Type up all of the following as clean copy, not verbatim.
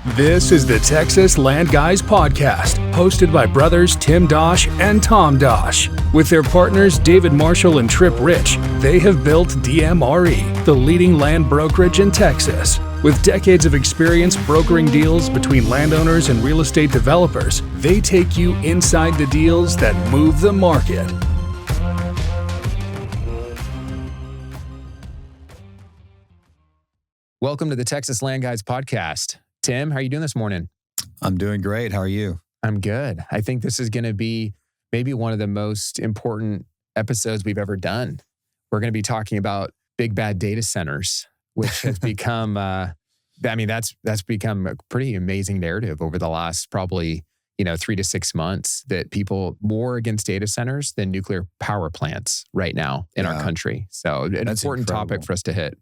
This is the Texas Land Guys podcast, hosted by brothers Tim Dosch and Tom Dosch. With their partners David Marshall and Trip Rich, they have built DMRE, the leading land brokerage in Texas. With decades of experience brokering deals between landowners and real estate developers, they take you inside the deals that move the market. Welcome to the Texas Land Guys podcast. Tim, how are you doing this morning? I'm doing great. How are you? I'm good. I think this is going to be maybe one of the most important episodes we've ever done. We're going to be talking about big bad data centers, which has become, that's become a pretty amazing narrative over the last probably 3 to 6 months, that people more against data centers than nuclear power plants right now in our country. So an important topic for us to hit.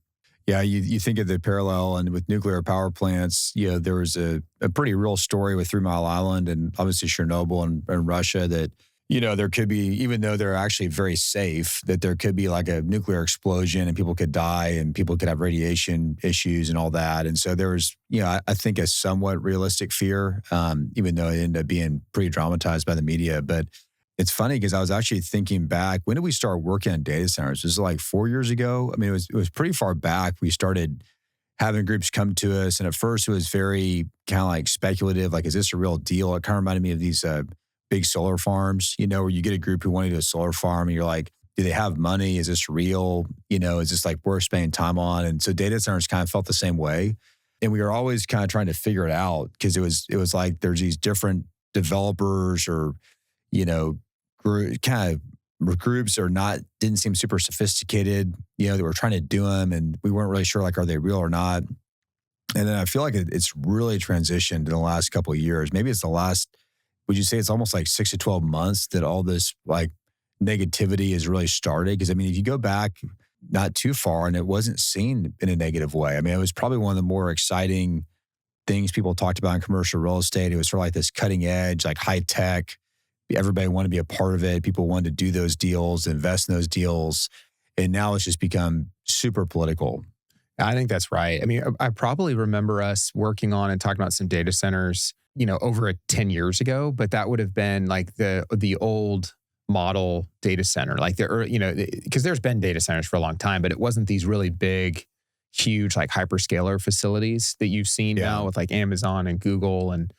Yeah, you think of the parallel, and with nuclear power plants, there was a pretty real story with 3 Mile Island and obviously Chernobyl and Russia that, there could be, even though they're actually very safe, that there could be like a nuclear explosion and people could die and people could have radiation issues and all that. And so there was, I think a somewhat realistic fear, even though it ended up being pretty dramatized by the media. But it's funny because I was actually thinking back, when did we start working on data centers? Was it like 4 years ago? I mean, it was pretty far back. We started having groups come to us. And at first it was very kind of like speculative, like, is this a real deal? It kind of reminded me of these big solar farms, where you get a group who want to do a solar farm and you're like, do they have money? Is this real? Is this like worth spending time on? And so data centers kind of felt the same way. And we were always kind of trying to figure it out because it was like there's these different developers or, groups didn't seem super sophisticated, they were trying to do them and we weren't really sure, like, are they real or not? And then I feel like it's really transitioned in the last couple of years. Maybe it's would you say it's almost like 6 to 12 months that all this like negativity has really started? Because I mean, if you go back not too far and it wasn't seen in a negative way. I mean, it was probably one of the more exciting things people talked about in commercial real estate. It was sort of like this cutting edge, like high tech. Everybody wanted to be a part of it. People wanted to do those deals, invest in those deals. And now it's just become super political. I think that's right. I mean, I probably remember us working on and talking about some data centers, over 10 years ago, but that would have been like the old model data center, like because there's been data centers for a long time, but it wasn't these really big, huge, like hyperscaler facilities that you've seen now with like Amazon and Google and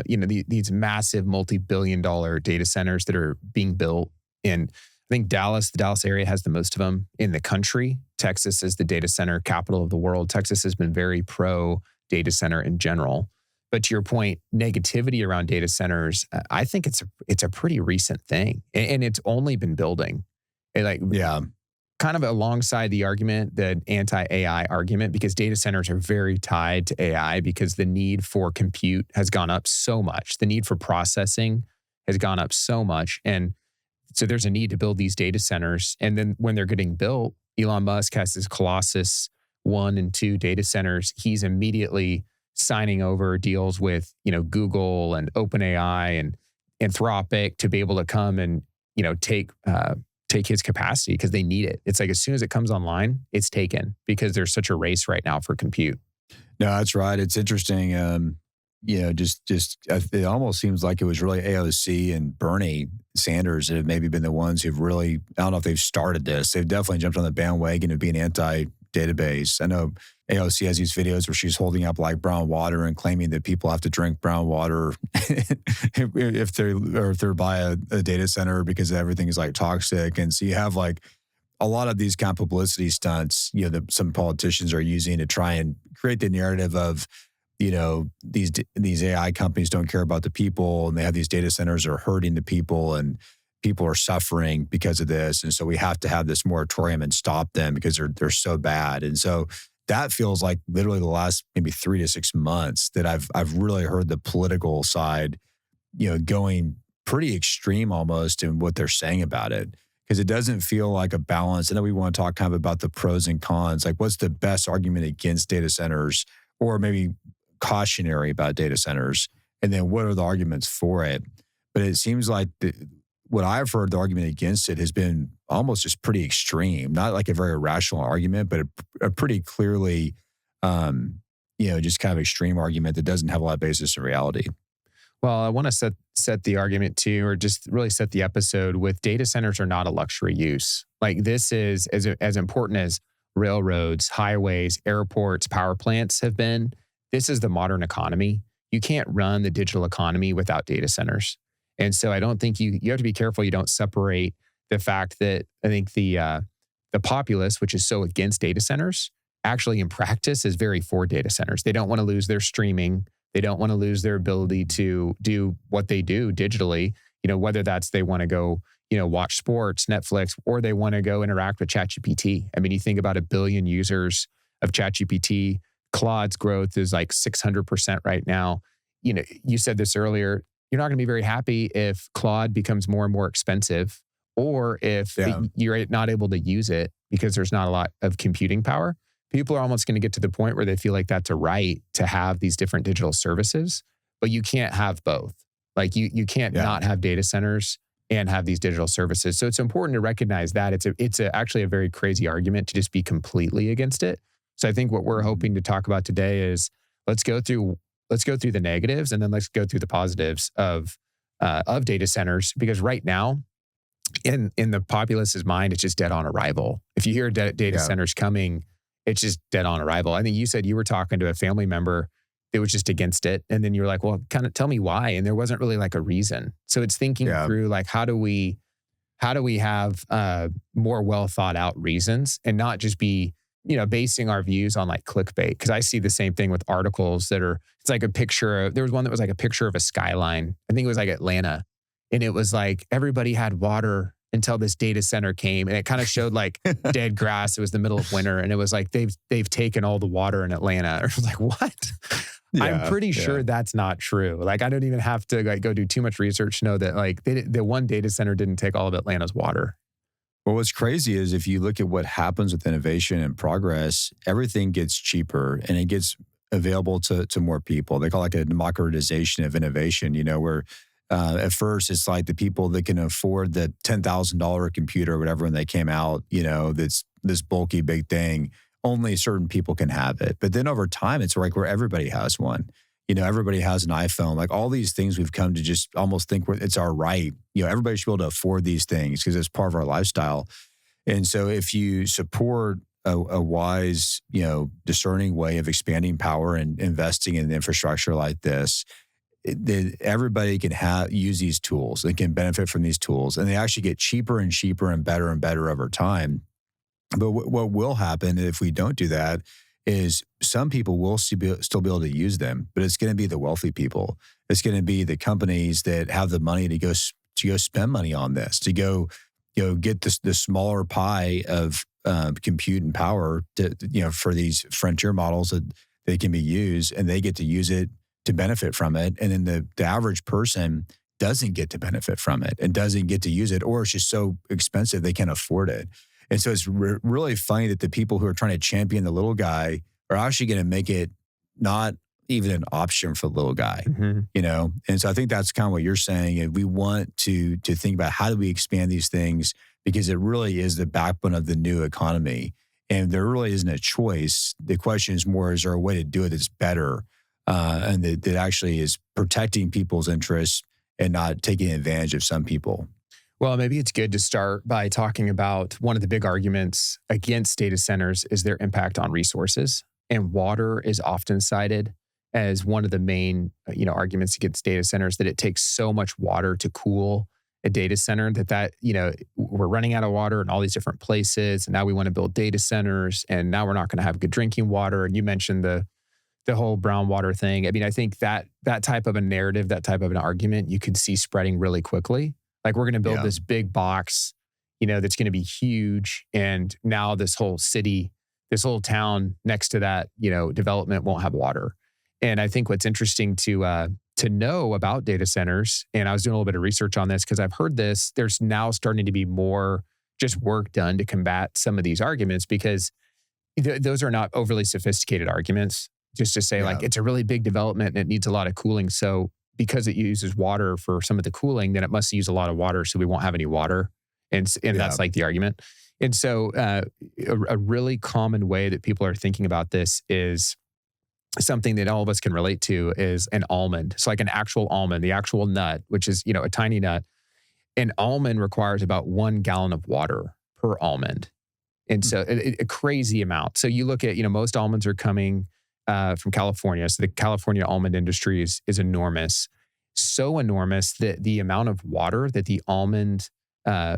these massive multi-billion-dollar data centers that are being built. And I think the Dallas area has the most of them in the country. Texas is the data center capital of the world. Texas has been very pro data center in general. But to your point, negativity around data centers, I think it's a pretty recent thing, and it's only been building. Kind of alongside the argument, the anti-AI argument, because data centers are very tied to AI because the need for compute has gone up so much. The need for processing has gone up so much. And so there's a need to build these data centers. And then when they're getting built, Elon Musk has his Colossus 1 and 2 data centers. He's immediately signing over deals with, Google and OpenAI and Anthropic to be able to come and, take his capacity because they need it. It's like as soon as it comes online, it's taken because there's such a race right now for compute. No, that's right. It's interesting. It almost seems like it was really AOC and Bernie Sanders that have maybe been the ones who've really, I don't know if they've started this. They've definitely jumped on the bandwagon of being anti-database. I know AOC has these videos where she's holding up like brown water and claiming that people have to drink brown water if they're by a data center because everything is like toxic. And so you have like a lot of these kind of publicity stunts, that some politicians are using to try and create the narrative of, these AI companies don't care about the people and they have these data centers that are hurting the people and people are suffering because of this. And so we have to have this moratorium and stop them because they're so bad. And so that feels like literally the last maybe 3 to 6 months that I've really heard the political side, going pretty extreme almost in what they're saying about it. Because it doesn't feel like a balance. I know we want to talk kind of about the pros and cons, like what's the best argument against data centers or maybe cautionary about data centers, and then what are the arguments for it? But it seems like what I've heard, the argument against it has been almost just pretty extreme, not like a very rational argument, but a pretty clearly, just kind of extreme argument that doesn't have a lot of basis in reality. Well, I want to set the argument too, or just really set the episode with data centers are not a luxury use. Like this is as important as railroads, highways, airports, power plants have been. This is the modern economy. You can't run the digital economy without data centers. And so I don't think you have to be careful you don't separate the fact that I think the populace, which is so against data centers, actually in practice is very for data centers. They don't want to lose their streaming. They don't want to lose their ability to do what they do digitally, whether that's they want to go, watch sports, Netflix, or they want to go interact with ChatGPT. I mean, you think about 1 billion users of ChatGPT. Claude's growth is like 600% right now. You said this earlier, you're not going to be very happy if Claude becomes more and more expensive, or if you're not able to use it because there's not a lot of computing power. People are almost going to get to the point where they feel like that's a right to have these different digital services, but you can't have both. Like you can't not have data centers and have these digital services. So it's important to recognize that it's actually a very crazy argument to just be completely against it. So I think what we're hoping to talk about today is let's go through the negatives and then let's go through the positives of data centers, because right now in the populace's mind, it's just dead on arrival. If you hear data centers coming, it's just dead on arrival. I think you said you were talking to a family member that was just against it. And then you were like, well, kind of tell me why. And there wasn't really like a reason. So it's thinking through like, how do we have more well thought out reasons and not just be, basing our views on like clickbait. Cause I see the same thing with articles it's like a picture there was one that was like a picture of a skyline. I think it was like Atlanta. And it was like, everybody had water until this data center came, and it kind of showed like dead grass. It was the middle of winter, and it was like they've taken all the water in Atlanta. I was like, what? I'm pretty sure that's not true. Like I don't even have to like go do too much research to know that like the one data center didn't take all of Atlanta's water. Well, what's crazy is if you look at what happens with innovation and progress, everything gets cheaper and it gets available to more people. They call it like a democratization of innovation, where at first, it's like the people that can afford the $10,000 computer or whatever when they came out, that's this bulky big thing. Only certain people can have it. But then over time, it's like where everybody has one. Everybody has an iPhone. Like all these things we've come to just almost think it's our right. Everybody should be able to afford these things because it's part of our lifestyle. And so if you support a wise, discerning way of expanding power and investing in infrastructure like this, everybody can use these tools and can benefit from these tools, and they actually get cheaper and cheaper and better over time. But what will happen if we don't do that is some people will still be able to use them, but it's going to be the wealthy people. It's going to be the companies that have the money to go spend money on this, to go get the smaller pie of compute and power for these frontier models that they can be used, and they get to use it to benefit from it. And then the average person doesn't get to benefit from it and doesn't get to use it, or it's just so expensive they can't afford it. And so it's really funny that the people who are trying to champion the little guy are actually going to make it not even an option for the little guy, And so I think that's kind of what you're saying. And we want to think about how do we expand these things, because it really is the backbone of the new economy. And there really isn't a choice. The question is more, is there a way to do it that's better? And that actually is protecting people's interests and not taking advantage of some people. Well, maybe it's good to start by talking about one of the big arguments against data centers is their impact on resources. And water is often cited as one of the main arguments against data centers, that it takes so much water to cool a data center that we're running out of water in all these different places. And now we want to build data centers, and now we're not going to have good drinking water. And you mentioned the whole brown water thing. I mean, I think that type of a narrative, that type of an argument, you could see spreading really quickly. Like we're going to build this big box, that's going to be huge. And now this whole city, this whole town next to that, development won't have water. And I think what's interesting to know about data centers, and I was doing a little bit of research on this because I've heard this, there's now starting to be more just work done to combat some of these arguments, because those are not overly sophisticated arguments. Just to say like, it's a really big development and it needs a lot of cooling. So because it uses water for some of the cooling, then it must use a lot of water. So we won't have any water. And that's like the argument. And so a really common way that people are thinking about this is something that all of us can relate to is an almond. It's like an actual almond, the actual nut, which is, a tiny nut. An almond requires about 1 gallon of water per almond. And so a crazy amount. So you look at, most almonds are coming from California. So the California almond industry is enormous. So enormous that the amount of water that the almond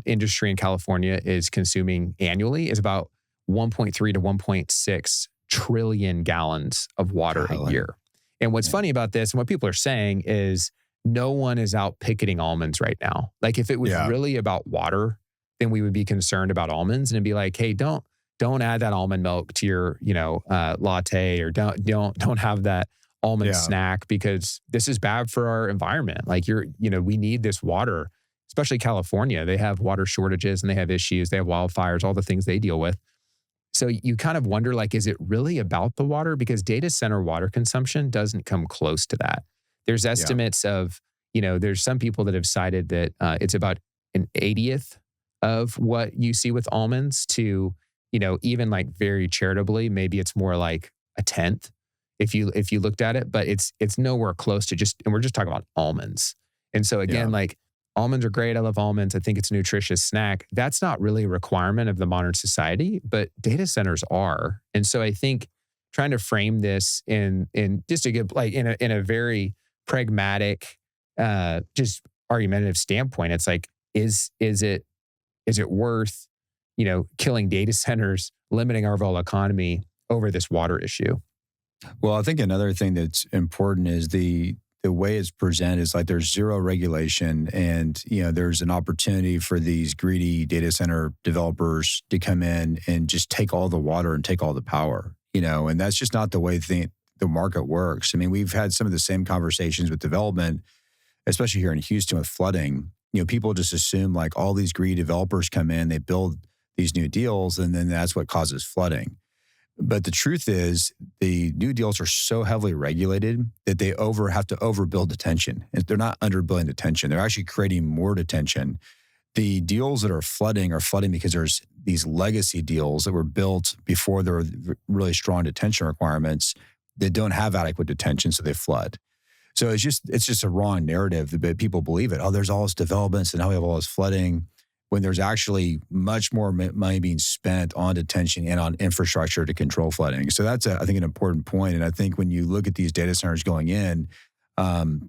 industry in California is consuming annually is about 1.3 to 1.6 trillion gallons of water a year. And what's funny about this and what people are saying is no one is out picketing almonds right now. Like if it was really about water, then we would be concerned about almonds and it'd be like, hey, don't add that almond milk to your, latte, or don't have that almond snack because this is bad for our environment. Like we need this water, especially California. They have water shortages and they have issues. They have wildfires, all the things they deal with. So you kind of wonder, like, is it really about the water? Because data center water consumption doesn't come close to that. There's estimates of, there's some people that have cited that it's about an 80th of what you see with almonds to, even like very charitably, maybe it's more like a 10th if you looked at it, but it's nowhere close to and we're just talking about almonds. And so again, like almonds are great. I love almonds. I think it's a nutritious snack. That's not really a requirement of the modern society, but data centers are. And so I think trying to frame this in just to give like in a very pragmatic, just argumentative standpoint, it's like, is it worth, killing data centers, limiting our overall economy over this water issue? Well, I think another thing that's important is the way it's presented is like there's zero regulation and, there's an opportunity for these greedy data center developers to come in and just take all the water and take all the power, and that's just not the way the market works. I mean, we've had some of the same conversations with development, especially here in Houston with flooding. People just assume like all these greedy developers come in, they build these new deals, and then that's what causes flooding. But the truth is the new deals are so heavily regulated that they have to overbuild detention. They're not underbuilding detention. They're actually creating more detention. The deals that are flooding because there's these legacy deals that were built before there were really strong detention requirements that don't have adequate detention, so they flood. So it's just a wrong narrative that people believe it. Oh, there's all this developments and now we have all this flooding, when there's actually much more money being spent on detention and on infrastructure to control flooding. So that's, I think, an important point. And I think when you look at these data centers going in,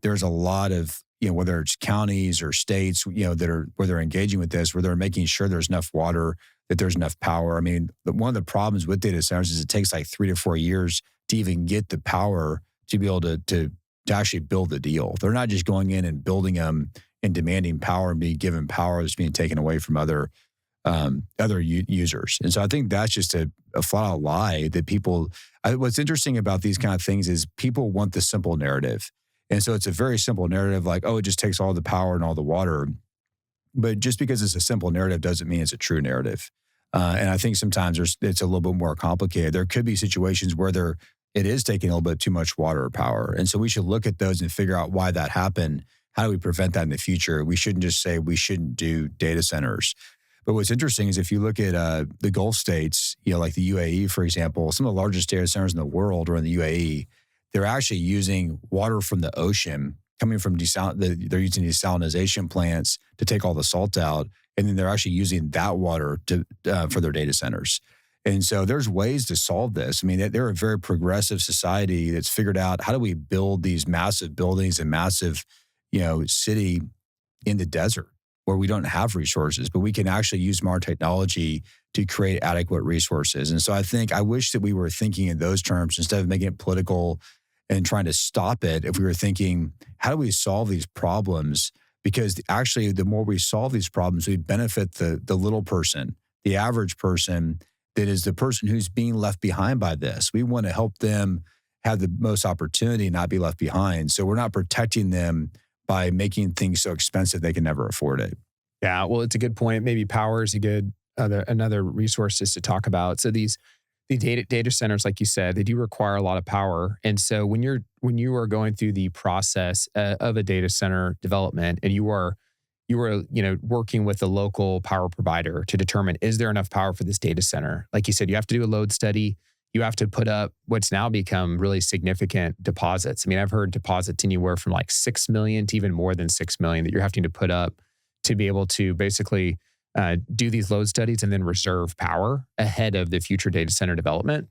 there's a lot of, whether it's counties or states, where they're engaging with this, where they're making sure there's enough water, that there's enough power. I mean, one of the problems with data centers is it takes like 3 to 4 years to even get the power to be able to actually build the deal. They're not just going in and building them and demanding power and being given power that's being taken away from other users. And so I think that's just a flat out lie that people, what's interesting about these kind of things is people want the simple narrative. And so it's a very simple narrative like, oh, it just takes all the power and all the water. But just because it's a simple narrative doesn't mean it's a true narrative. And I think sometimes it's a little bit more complicated. There could be situations where it is taking a little bit too much water or power. And so we should look at those and figure out why that happened. How do we prevent that in the future? We shouldn't just say we shouldn't do data centers. But what's interesting is if you look at the Gulf states, like the UAE, for example, some of the largest data centers in the world are in the UAE. They're actually using water from the ocean coming from they're using desalination plants to take all the salt out. And then they're actually using that water for their data centers. And so there's ways to solve this. I mean, they're a very progressive society that's figured out how do we build these massive buildings and massive city in the desert where we don't have resources, but we can actually use modern technology to create adequate resources. And so I wish that we were thinking in those terms instead of making it political and trying to stop it. If we were thinking, how do we solve these problems? Because actually, the more we solve these problems, we benefit the little person, the average person that is the person who's being left behind by this. We want to help them have the most opportunity and not be left behind. So we're not protecting them by making things so expensive they can never afford it. Yeah, well, it's a good point. Maybe power is another resource to talk about. So the data centers, like you said, they do require a lot of power. And so when you are going through the process of a data center development, and you are working with a local power provider to determine, is there enough power for this data center? Like you said, you have to do a load study. you have to put up what's now become really significant deposits. I mean, I've heard deposits anywhere from like 6 million to even more than 6 million that you're having to put up to be able to basically do these load studies and then reserve power ahead of the future data center development.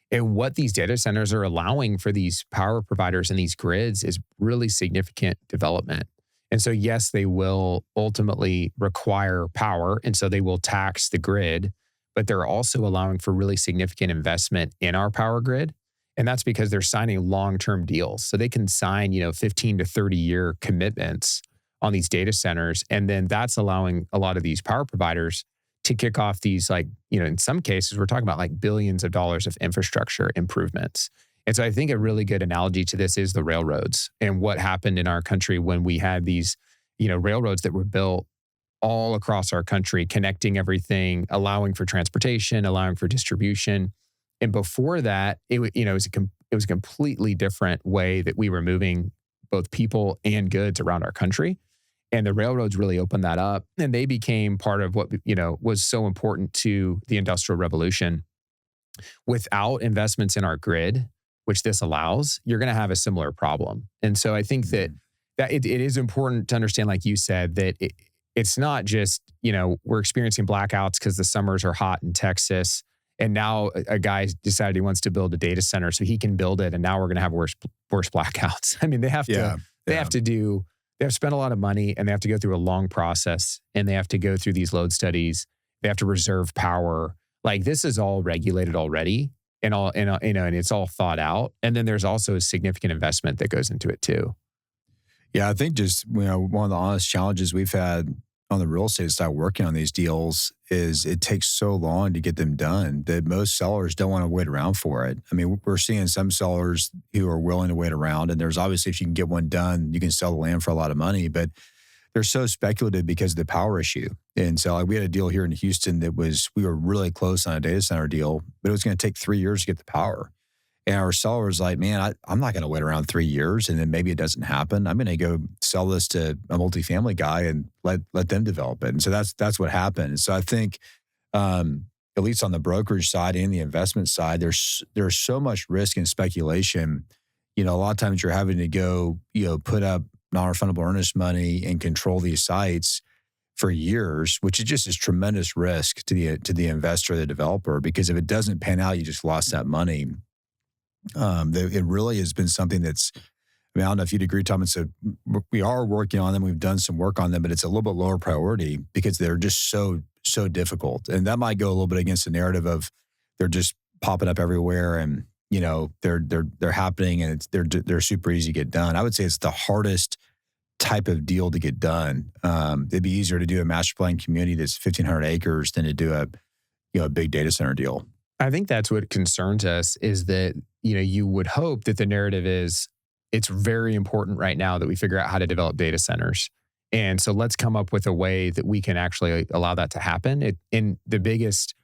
And what these data centers are allowing for these power providers and these grids is really significant development. And so, yes, they will ultimately require power. And so they will tax the grid, but they're also allowing for really significant investment in our power grid. And that's because they're signing long-term deals. So they can sign, 15 to 30-year commitments on these data centers. And then that's allowing a lot of these power providers to kick off these, in some cases, we're talking about like billions of dollars of infrastructure improvements. And so I think a really good analogy to this is the railroads and what happened in our country when we had these, railroads that were built all across our country, connecting everything, allowing for transportation, allowing for distribution. And before that, it was a completely different way that we were moving both people and goods around our country. And the railroads really opened that up, and they became part of what, was so important to the Industrial Revolution. Without investments in our grid, which this allows, you're going to have a similar problem. And so I think that it is important to understand, like you said, that it's not just, we're experiencing blackouts because the summers are hot in Texas. And now a guy decided he wants to build a data center so he can build it. And now we're going to have worse blackouts. I mean, they have to spend a lot of money, and they have to go through a long process, and they have to go through these load studies. They have to reserve power. Like, this is all regulated already, and it's all thought out. And then there's also a significant investment that goes into it too. Yeah, I think just, one of the honest challenges we've had on the real estate side working on these deals is it takes so long to get them done that most sellers don't want to wait around for it. I mean, we're seeing some sellers who are willing to wait around, and there's obviously, if you can get one done, you can sell the land for a lot of money, but they're so speculative because of the power issue. And so we had a deal here in Houston we were really close on a data center deal, but it was going to take 3 years to get the power. And our seller was like, man, I'm not going to wait around 3 years and then maybe it doesn't happen. I'm going to go sell this to a multifamily guy and let them develop it. And so that's what happened. And so I think, at least on the brokerage side and the investment side, there's so much risk and speculation. A lot of times you're having to go, put up non-refundable earnest money and control these sites for years, which is tremendous risk to the investor, the developer, because if it doesn't pan out, you just lost that money. It really has been something that's, I don't know if you'd agree, Tom, we are working on them. We've done some work on them, but it's a little bit lower priority because they're just so difficult. And that might go a little bit against the narrative of they're just popping up everywhere and, they're happening and they're super easy to get done. I would say it's the hardest type of deal to get done. It'd be easier to do a master plan community that's 1,500 acres than to do a big data center deal. I think that's what concerns us is that, you would hope that the narrative is it's very important right now that we figure out how to develop data centers. And so let's come up with a way that we can actually allow that to happen. And the biggest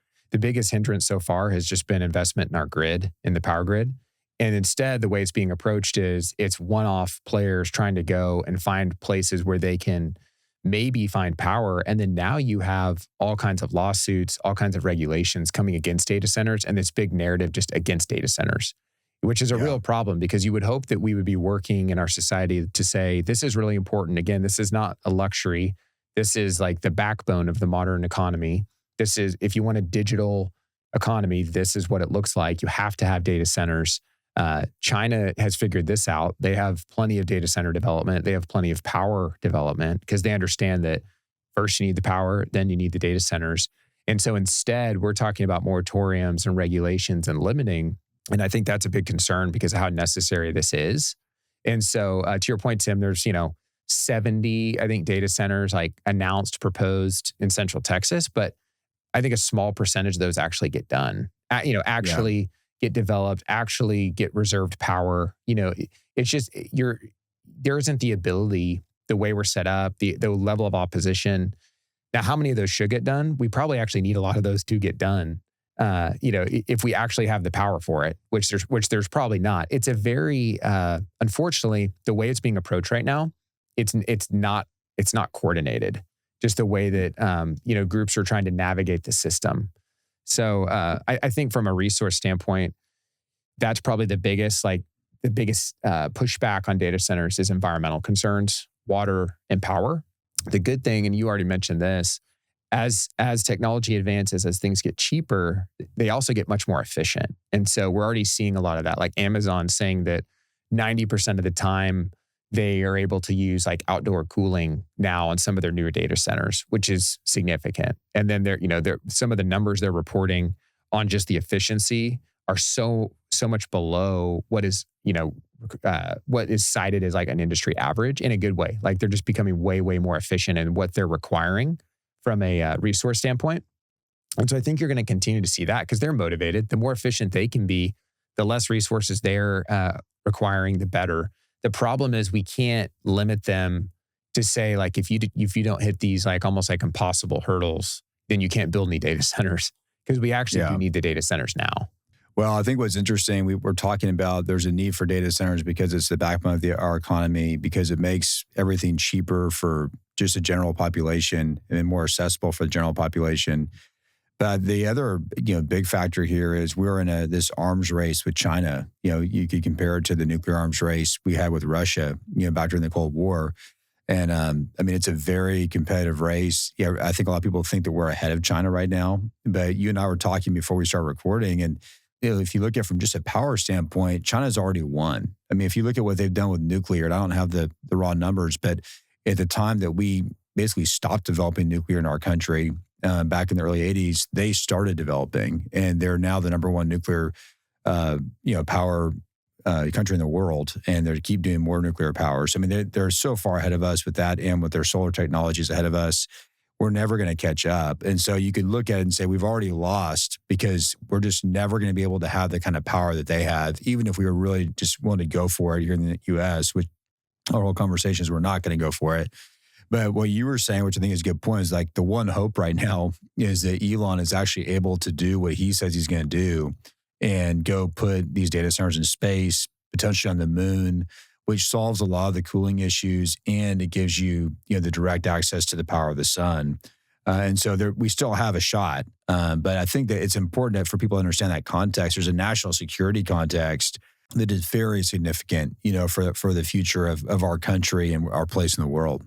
hindrance so far has just been investment in our grid, in the power grid. And instead, the way it's being approached is it's one-off players trying to go and find places where they can maybe find power. And then now you have all kinds of lawsuits, all kinds of regulations coming against data centers, and this big narrative just against data centers, which is a real problem because you would hope that we would be working in our society to say, this is really important. Again, this is not a luxury. This is like the backbone of the modern economy. This is, if you want a digital economy, this is what it looks like. You have to have data centers. China has figured this out. They have plenty of data center development. They have plenty of power development because they understand that first you need the power, then you need the data centers. And so instead, we're talking about moratoriums and regulations and limiting. And I think that's a big concern because of how necessary this is. And so to your point, Tim, there's, 70, I think, data centers like announced, proposed in Central Texas, but I think a small percentage of those actually get done, get developed, actually get reserved power. It's just, there isn't the ability, the way we're set up, the level of opposition. Now, how many of those should get done? We probably actually need a lot of those to get done. If we actually have the power for it, which there's probably not. It's a very, unfortunately, the way it's being approached right now, it's not coordinated. Just the way that, groups are trying to navigate the system. So I think from a resource standpoint, that's probably the biggest pushback on data centers is environmental concerns, water and power. The good thing, and you already mentioned this, as technology advances, as things get cheaper, they also get much more efficient. And so we're already seeing a lot of that, like Amazon saying that 90% of the time they are able to use like outdoor cooling now on some of their newer data centers, which is significant. And then some of the numbers they're reporting on just the efficiency are so much below what is cited as like an industry average in a good way. Like they're just becoming way, way more efficient in what they're requiring from a resource standpoint. And so I think you're going to continue to see that because they're motivated. The more efficient they can be, the less resources they're requiring, the better. The problem is we can't limit them to say like, if you don't hit these like almost like impossible hurdles, then you can't build any data centers because we actually do need the data centers now. Well, I think what's interesting, we're talking about there's a need for data centers because it's the backbone of our economy, because it makes everything cheaper for just the general population and more accessible for the general population. But the other big factor here is we're in this arms race with China. You could compare it to the nuclear arms race we had with Russia, back during the Cold War. And it's a very competitive race. Yeah, I think a lot of people think that we're ahead of China right now. But you and I were talking before we started recording, and if you look at it from just a power standpoint, China's already won. I mean, if you look at what they've done with nuclear, and I don't have the raw numbers, but at the time that we basically stopped developing nuclear in our country, back in the early 80s, they started developing, and they're now the number one nuclear power country in the world, and they keep doing more nuclear power. So, I mean, they're so far ahead of us with that, and with their solar technologies ahead of us. We're never going to catch up. And so you could look at it and say, we've already lost because we're just never going to be able to have the kind of power that they have, even if we were really just willing to go for it here in the U.S., which our whole conversations, we're not going to go for it. But what you were saying, which I think is a good point, is like the one hope right now is that Elon is actually able to do what he says he's going to do and go put these data centers in space, potentially on the moon, which solves a lot of the cooling issues, and it gives you, the direct access to the power of the sun. And so we still have a shot. But I think that it's important for people to understand that context. There's a national security context that is very significant, for the future of our country and our place in the world.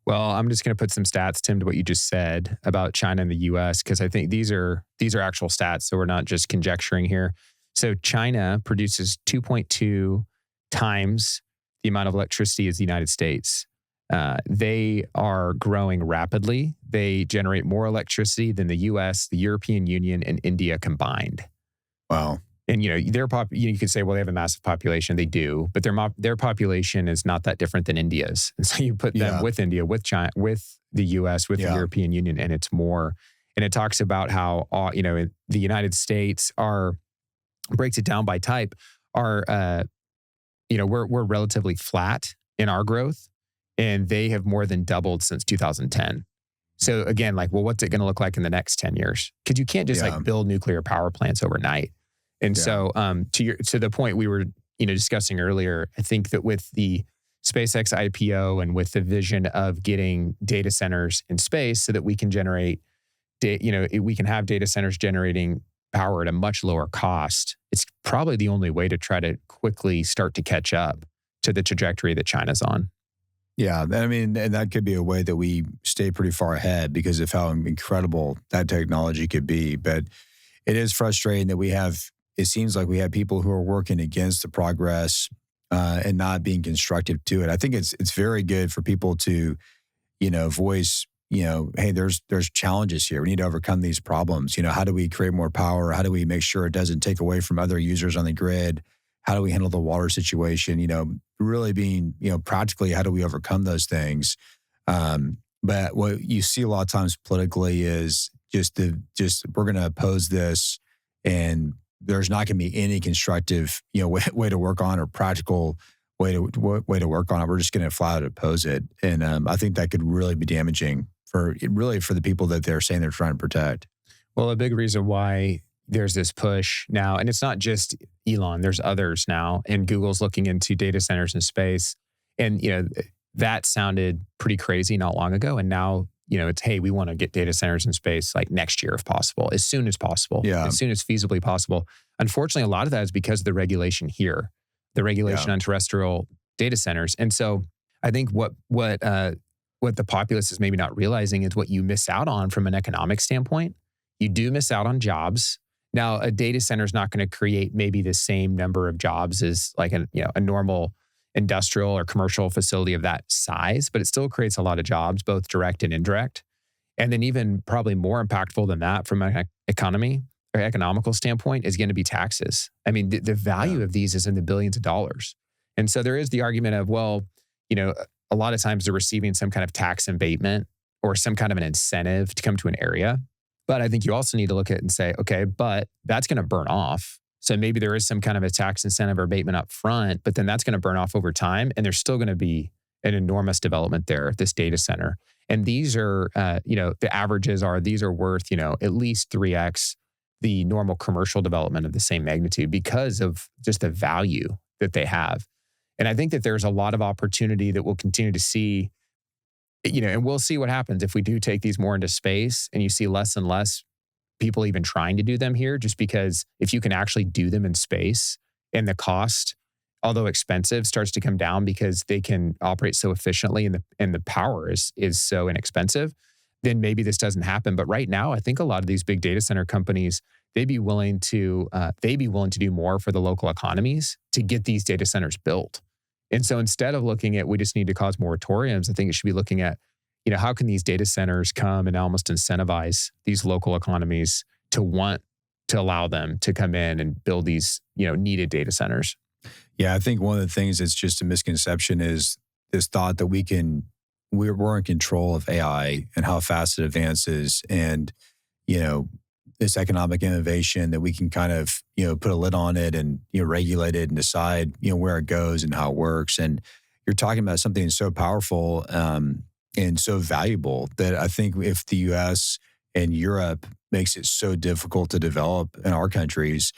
Well, I'm just going to put some stats, Tim, to what you just said about China and the U.S., because I think these are actual stats, so we're not just conjecturing here. So China produces 2.2 times the amount of electricity as the United States. They are growing rapidly. They generate more electricity than the U.S., the European Union, and India combined. Wow. And you could say, well, they have a massive population. They do, but their population is not that different than India's. And so you put them with India, with China, with the U.S., with the European Union, and it's more. And it talks about how the United States breaks it down by type. We're relatively flat in our growth, and they have more than doubled since 2010. So again, what's it going to look like in the next 10 years? Because you can't just build nuclear power plants overnight. And so to the point we were discussing earlier, I think that with the SpaceX IPO and with the vision of getting data centers in space so that we can generate, we can have data centers generating power at a much lower cost, it's probably the only way to try to quickly start to catch up to the trajectory that China's on. Yeah, I mean, and that could be a way that we stay pretty far ahead because of how incredible that technology could be. But it is frustrating that it seems like we have people who are working against the progress and not being constructive to it. I think it's very good for people to, voice, hey, there's challenges here. We need to overcome these problems. How do we create more power? How do we make sure it doesn't take away from other users on the grid? How do we handle the water situation? Really being, practically, how do we overcome those things? But what you see a lot of times politically is just we're going to oppose this, and there's not going to be any constructive, way to work on or practical way to work on it. We're just going to flat out oppose it, and I think that could really be damaging for the people that they're saying they're trying to protect. Well, a big reason why there's this push now, and it's not just Elon, there's others now, and Google's looking into data centers in space. And, that sounded pretty crazy not long ago. And now, it's, hey, we want to get data centers in space like next year if possible, as soon as possible, as soon as feasibly possible. unfortunately, a lot of that is because of the regulation here, the regulation on terrestrial data centers. And so I think what the populace is maybe not realizing is what you miss out on from an economic standpoint. You do miss out on jobs. Now, a data center is not going to create maybe the same number of jobs as like a normal industrial or commercial facility of that size, but it still creates a lot of jobs, both direct and indirect. And then even probably more impactful than that from an economy or economical standpoint is going to be taxes. I mean, the value of these is in the billions of dollars. And so there is the argument of, well, a lot of times they're receiving some kind of tax abatement or some kind of an incentive to come to an area. But I think you also need to look at it and say, okay, but that's going to burn off. So maybe there is some kind of a tax incentive or abatement up front, but then that's going to burn off over time. And there's still going to be an enormous development there, this data center. And these are, the averages are, these are worth, at least 3x the normal commercial development of the same magnitude because of just the value that they have. And I think that there's a lot of opportunity that we'll continue to see, and we'll see what happens if we do take these more into space and you see less and less people even trying to do them here, just because if you can actually do them in space and the cost, although expensive, starts to come down because they can operate so efficiently and the power is so inexpensive, then maybe this doesn't happen. But right now, I think a lot of these big data center companies, they'd be willing to do more for the local economies to get these data centers built. And so instead of looking at we just need to cause moratoriums, I think it should be looking at, how can these data centers come and almost incentivize these local economies to want to allow them to come in and build these, needed data centers. Yeah, I think one of the things that's just a misconception is this thought that we're in control of AI and how fast it advances, and this economic innovation that we can kind of put a lid on it and regulate it and decide where it goes and how it works. And you're talking about something so powerful and so valuable that I think if the U.S. and Europe makes it so difficult to develop in our countries,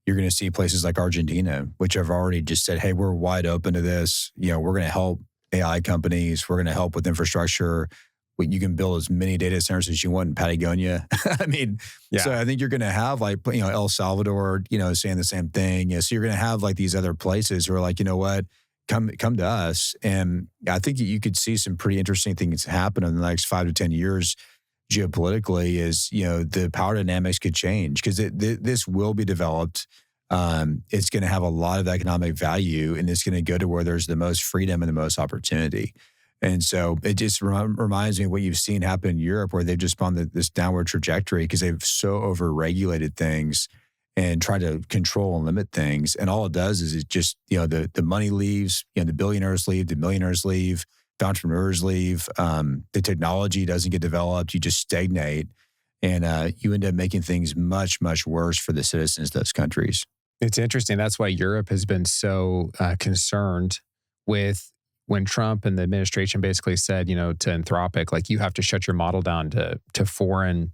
you're going to see places like Argentina, which have already just said, hey, we're wide open to this. We're going to help AI companies. We're going to help with infrastructure. You can build as many data centers as you want in Patagonia. I mean, so I think you're going to have like, El Salvador, saying the same thing. So you're going to have like these other places who are like, what, come to us. And I think you could see some pretty interesting things happen in the next 5 to 10 years geopolitically is, the power dynamics could change because this will be developed. It's going to have a lot of economic value and it's going to go to where there's the most freedom and the most opportunity. And so it just reminds me of what you've seen happen in Europe where they've just gone this downward trajectory because they've so over-regulated things and try to control and limit things. And all it does is it just, the money leaves, the billionaires leave, the millionaires leave, the entrepreneurs leave, the technology doesn't get developed, you just stagnate. And you end up making things much, much worse for the citizens of those countries. It's interesting. That's why Europe has been so concerned with when Trump and the administration basically said, to Anthropic, like you have to shut your model down to foreign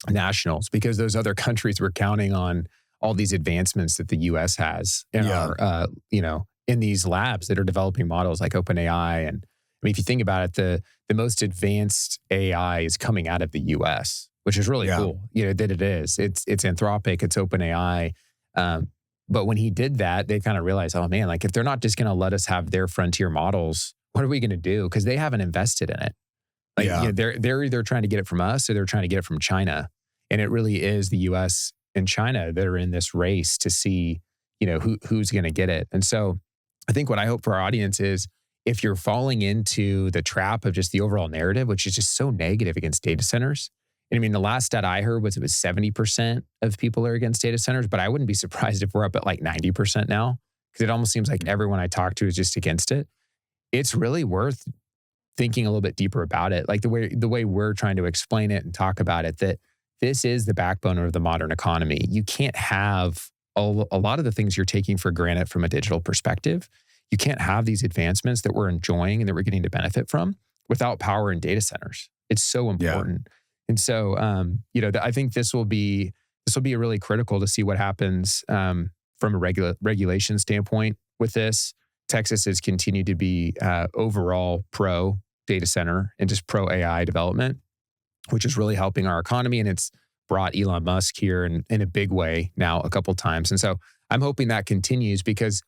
nationals because those other countries were counting on all these advancements that the U.S. has in our, in these labs that are developing models like OpenAI. And I mean, if you think about it, the most advanced AI is coming out of the U.S., which is really cool. That it is. It's Anthropic, it's OpenAI. But when he did that, they kind of realized, oh man, like if they're not just going to let us have their frontier models, what are we going to do? Because they haven't invested in it. Like they're either trying to get it from us or they're trying to get it from China. And it really is the U.S. and China that are in this race to see, who's going to get it. And so I think what I hope for our audience is if you're falling into the trap of just the overall narrative, which is just so negative against data centers. And I mean, the last stat I heard was it was 70% of people are against data centers, but I wouldn't be surprised if we're up at like 90% now, because it almost seems like everyone I talk to is just against it. It's really worth thinking a little bit deeper about it. Like the way we're trying to explain it and talk about it, that this is the backbone of the modern economy. You can't have a lot of the things you're taking for granted from a digital perspective. You can't have these advancements that we're enjoying and that we're getting to benefit from without power in data centers. It's so important. Yeah. And so, I think this will be really critical to see what happens from a regulation standpoint with this. Texas has continued to be overall pro data center and just pro AI development, which is really helping our economy. And it's brought Elon Musk here in a big way now a couple times. And so I'm hoping that continues because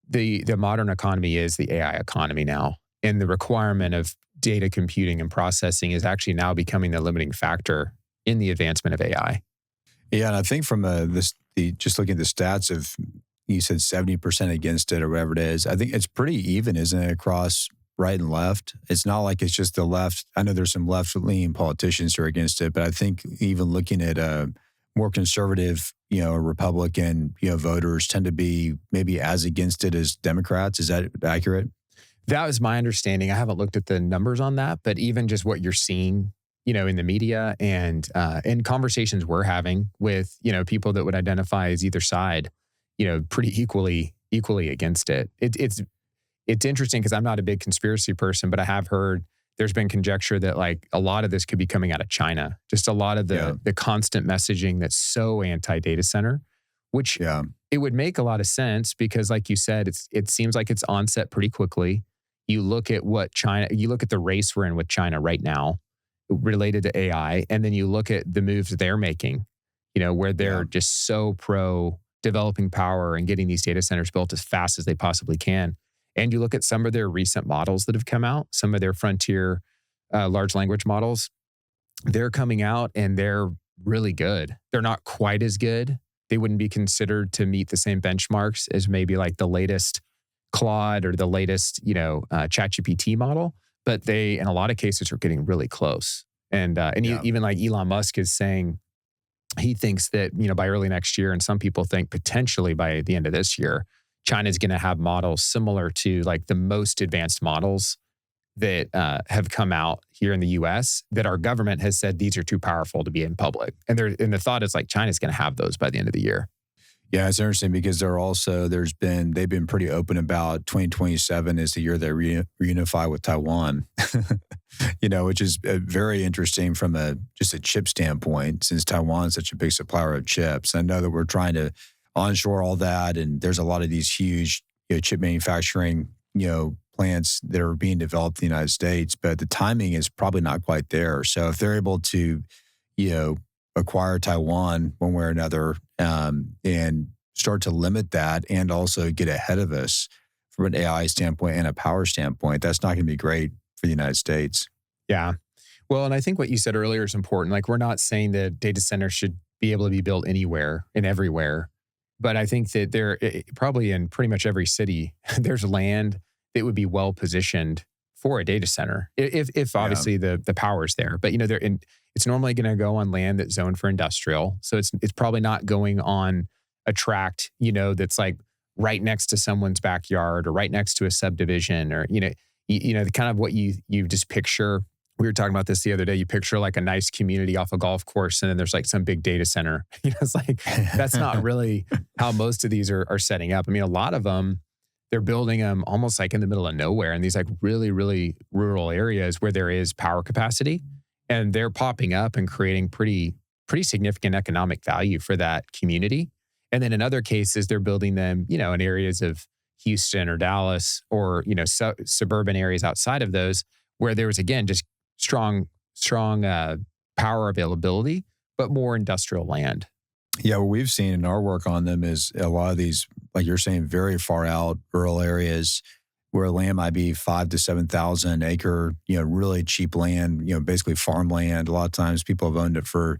the modern economy is the AI economy now. And the requirement of data computing and processing is actually now becoming the limiting factor in the advancement of AI. Yeah, and I think from just looking at the stats of, you said 70% against it or whatever it is, I think it's pretty even, isn't it, across right and left? It's not like it's just the left. I know there's some left-leaning politicians who are against it, but I think even looking at more conservative, Republican, voters tend to be maybe as against it as Democrats. Is that accurate? That was my understanding. I haven't looked at the numbers on that, but even just what you're seeing, in the media and in conversations we're having with, people that would identify as either side, pretty equally against it. It's interesting because I'm not a big conspiracy person, but I have heard there's been conjecture that like a lot of this could be coming out of China. Just a lot of the constant messaging that's so anti-data center, which it would make a lot of sense because like you said, it seems like it's onset pretty quickly. You look at the race we're in with China right now related to AI, and then you look at the moves they're making, where they're just so pro developing power and getting these data centers built as fast as they possibly can. And you look at some of their recent models that have come out, some of their frontier large language models, they're coming out and they're really good. They're not quite as good. They wouldn't be considered to meet the same benchmarks as maybe like the latest Claude or the latest, ChatGPT model, but they, in a lot of cases, are getting really close. And even like Elon Musk is saying, he thinks that, by early next year, and some people think potentially by the end of this year, China's going to have models similar to like the most advanced models that have come out here in the U.S. that our government has said these are too powerful to be in public. And the thought is like China's going to have those by the end of the year. Yeah, it's interesting because they've been pretty open about 2027 is the year they reunify with Taiwan, which is very interesting from just a chip standpoint, since Taiwan is such a big supplier of chips. I know that we're trying to onshore all that, and there's a lot of these huge chip manufacturing plants that are being developed in the United States, but the timing is probably not quite there. So if they're able to, acquire Taiwan one way or another, and start to limit that and also get ahead of us from an AI standpoint and a power standpoint, that's not going to be great for the United States. Yeah. Well, and I think what you said earlier is important. Like, we're not saying that data centers should be able to be built anywhere and everywhere, but I think that there probably in pretty much every city, there's land that would be well positioned for a data center if obviously the power is there. But it's normally going to go on land that's zoned for industrial, so it's probably not going on a tract that's like right next to someone's backyard or right next to a subdivision, or the kind of what you just picture. We were talking about this the other day. You picture like a nice community off a golf course, and then there's like some big data center. It's like that's not really how most of these are setting up. I mean, a lot of them, they're building them almost like in the middle of nowhere in these like really, really rural areas where there is power capacity, and they're popping up and creating pretty significant economic value for that community. And then in other cases, they're building them, in areas of Houston or Dallas or, suburban areas outside of those where there was, again, just strong power availability, but more industrial land. Yeah, what we've seen in our work on them is a lot of these, like you're saying, very far out rural areas where land might be 5,000 to 7,000 acre, really cheap land, basically farmland. A lot of times people have owned it for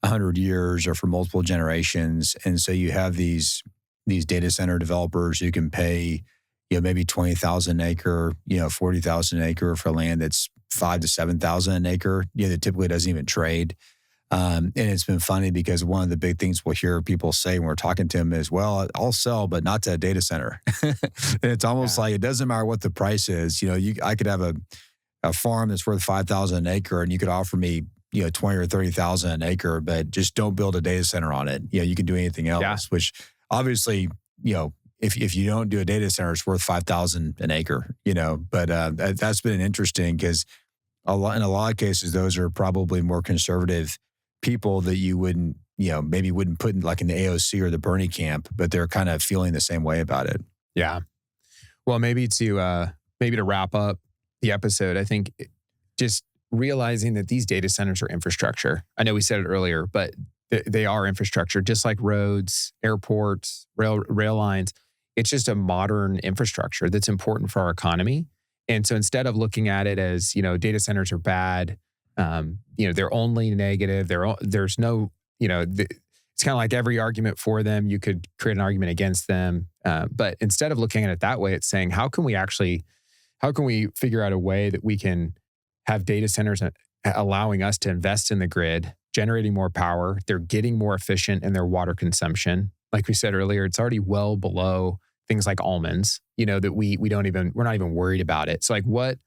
100 years or for multiple generations. And so you have these data center developers who can pay, maybe 20,000 an acre, 40,000 an acre for land that's 5,000 to 7,000 an acre, that typically doesn't even trade. And it's been funny because one of the big things we'll hear people say when we're talking to them is, well, I'll sell, but not to a data center. And it's almost like it doesn't matter what the price is. I could have a farm that's worth 5,000 an acre, and you could offer me, 20 or 30,000 an acre, but just don't build a data center on it. You can do anything else, which obviously, if you don't do a data center, it's worth 5,000 an acre, but that's been interesting because in a lot of cases, those are probably more conservative people that you wouldn't, maybe wouldn't put in like in the AOC or the Bernie camp, but they're kind of feeling the same way about it. Yeah. Well, maybe to wrap up the episode, I think just realizing that these data centers are infrastructure. I know we said it earlier, but they are infrastructure, just like roads, airports, rail lines. It's just a modern infrastructure that's important for our economy. And so instead of looking at it as, data centers are bad, they're only negative. There's no, it's kind of like every argument for them, you could create an argument against them. But instead of looking at it that way, it's saying, how can we figure out a way that we can have data centers allowing us to invest in the grid, generating more power? They're getting more efficient in their water consumption. Like we said earlier, it's already well below things like almonds, that we're not even worried about it. So like what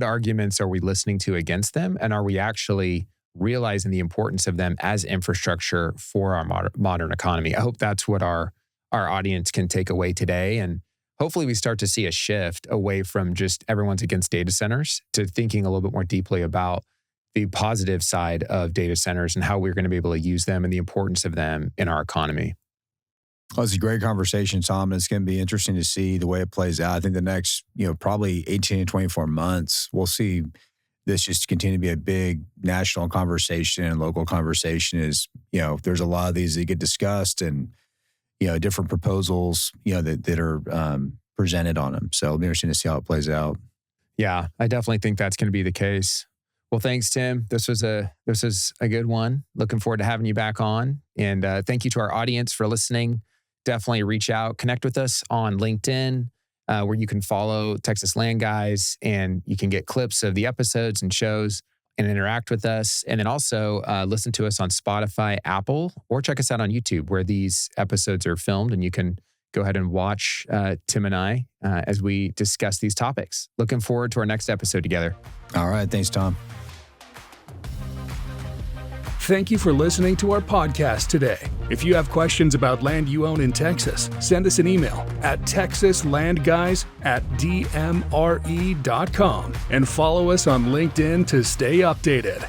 arguments are we listening to against them? And are we actually realizing the importance of them as infrastructure for our modern economy? I hope that's what our audience can take away today. And hopefully we start to see a shift away from just everyone's against data centers to thinking a little bit more deeply about the positive side of data centers and how we're going to be able to use them and the importance of them in our economy. Well, it's a great conversation, Tom, and it's going to be interesting to see the way it plays out. I think the next, probably 18 to 24 months, we'll see this just continue to be a big national conversation and local conversation. There's a lot of these that get discussed and, different proposals, that are presented on them. So it'll be interesting to see how it plays out. Yeah, I definitely think that's going to be the case. Well, thanks, Tim. This was a good one. Looking forward to having you back on. And thank you to our audience for listening. Definitely reach out, connect with us on LinkedIn, where you can follow Texas Land Guys and you can get clips of the episodes and shows and interact with us. And then also listen to us on Spotify, Apple, or check us out on YouTube where these episodes are filmed and you can go ahead and watch Tim and I as we discuss these topics. Looking forward to our next episode together. All right. Thanks, Tom. Thank you for listening to our podcast today. If you have questions about land you own in Texas, send us an email at texaslandguys@dmre.com and follow us on LinkedIn to stay updated.